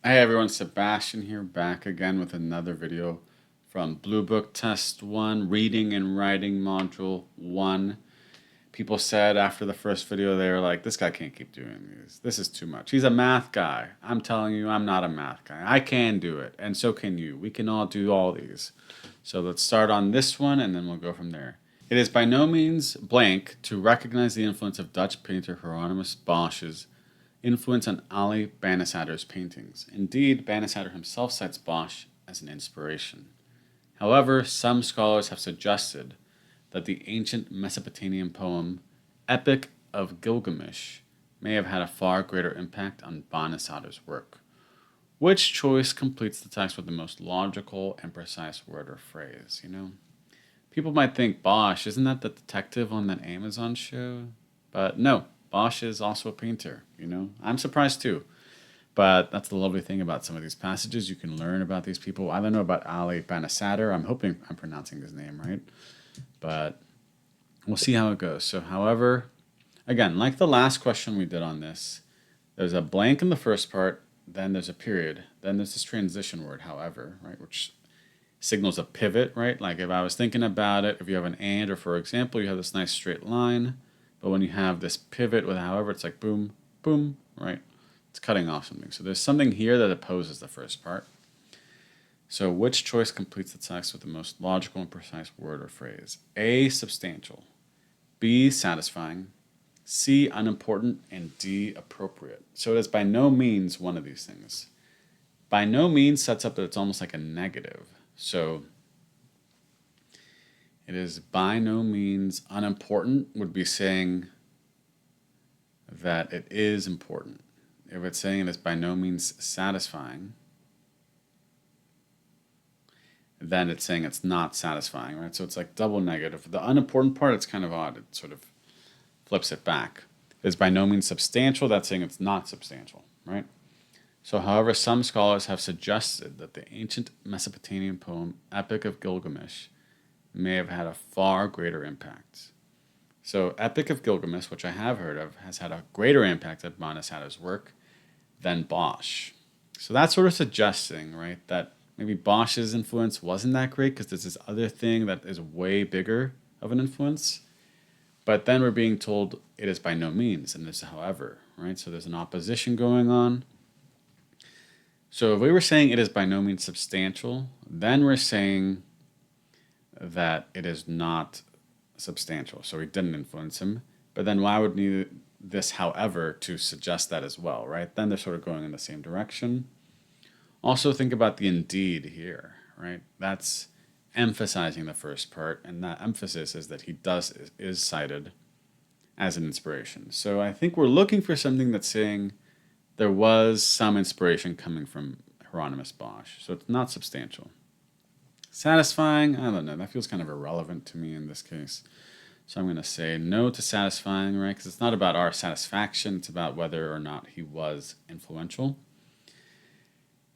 Hey everyone, Sebastian here, back again with another video from Bluebook Test 1, Reading and Writing Module 1. People said after the first video, they were like, this guy can't keep doing these. This is too much. He's a math guy. I'm telling you, I'm not a math guy. I can do it, and so can you. We can all do all these. So let's start on this one, and then we'll go from there. It is by no means blank to recognize the influence of Dutch painter Hieronymus Bosch's influence on Ali Banisadr's paintings. Indeed, Banisadr himself cites Bosch as an inspiration. However, some scholars have suggested that the ancient Mesopotamian poem Epic of Gilgamesh may have had a far greater impact on Banisadr's work. Which choice completes the text with the most logical and precise word or phrase? People might think Bosch, isn't that the detective on that Amazon show? But no, Bosch is also a painter, I'm surprised too. But that's the lovely thing about some of these passages. You can learn about these people. I don't know about Ali Banisadr. I'm hoping I'm pronouncing his name right. But we'll see how it goes. So, however, again, like the last question we did on this, there's a blank in the first part, then there's a period, then there's this transition word, however, right, which signals a pivot, right? Like if I was thinking about it, if you have an and, or for example, you have this nice straight line, but when you have this pivot with however, it's like boom, boom, right? It's cutting off something. So there's something here that opposes the first part. So which choice completes the text with the most logical and precise word or phrase? A, substantial. B, satisfying. C, unimportant. And D, appropriate. So it is by no means one of these things. By no means sets up that it's almost like a negative. So it is by no means unimportant would be saying that it is important. If it's saying it is by no means satisfying, then it's saying it's not satisfying, right? So it's like double negative. The unimportant part, it's kind of odd. It sort of flips it back. It is by no means substantial. That's saying it's not substantial, right? So, however, some scholars have suggested that the ancient Mesopotamian poem Epic of Gilgamesh may have had a far greater impact. So, Epic of Gilgamesh, which I have heard of, has had a greater impact on Banisadr's work than Bosch. So that's sort of suggesting, right, that maybe Bosch's influence wasn't that great because there's this other thing that is way bigger of an influence. But then we're being told it is by no means, and there's however, right? So there's an opposition going on. So if we were saying it is by no means substantial, then we're saying that it is not substantial. So we didn't influence him. But then why would need this however to suggest that as well, right? Then they're sort of going in the same direction. Also think about the indeed here, right? That's emphasizing the first part, and that emphasis is that he is cited as an inspiration. So I think we're looking for something that's saying there was some inspiration coming from Hieronymus Bosch. So it's not substantial. Satisfying, I don't know. That feels kind of irrelevant to me in this case. So I'm going to say no to satisfying, right? Because it's not about our satisfaction. It's about whether or not he was influential.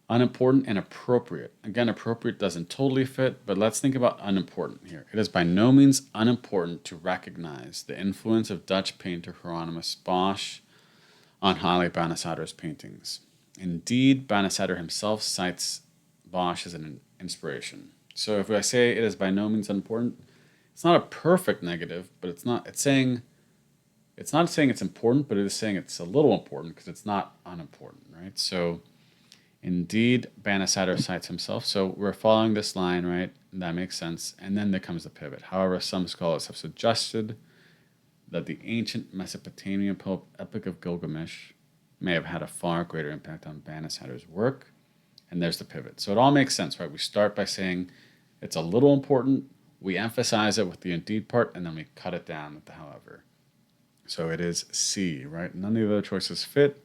Unimportant and appropriate. Again, appropriate doesn't totally fit, but let's think about unimportant here. It is by no means unimportant to recognize the influence of Dutch painter Hieronymus Bosch on Ali Banisadr's paintings. Indeed, Banisadr himself cites Bosch as an inspiration. So if I say it is by no means unimportant, it's not a perfect negative, but it's not saying it's important, but it is saying it's a little important because it's not unimportant, right? So indeed, Banisadr cites himself. So we're following this line, right? That makes sense. And then there comes the pivot. However, some scholars have suggested that the ancient Mesopotamian poem Epic of Gilgamesh may have had a far greater impact on Banisadr's work. And there's the pivot. So it all makes sense, right? We start by saying it's a little important, we emphasize it with the indeed part, and then we cut it down with the however. So it is C, right? None of the other choices fit.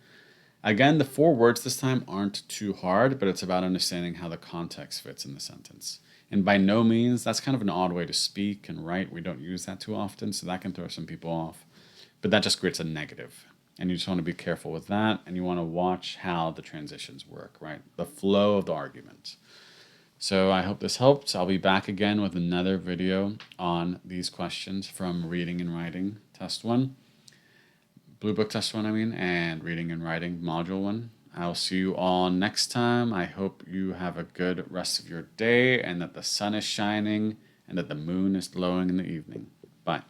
Again, the 4 words this time aren't too hard, but it's about understanding how the context fits in the sentence. And by no means, that's kind of an odd way to speak and write. We don't use that too often, so that can throw some people off. But that just creates a negative. And you just want to be careful with that, and you want to watch how the transitions work, right? The flow of the argument. So I hope this helped. I'll be back again with another video on these questions from Reading and Writing Test 1. Bluebook Test 1, and Reading and Writing Module 1. I'll see you all next time. I hope you have a good rest of your day and that the sun is shining and that the moon is glowing in the evening. Bye.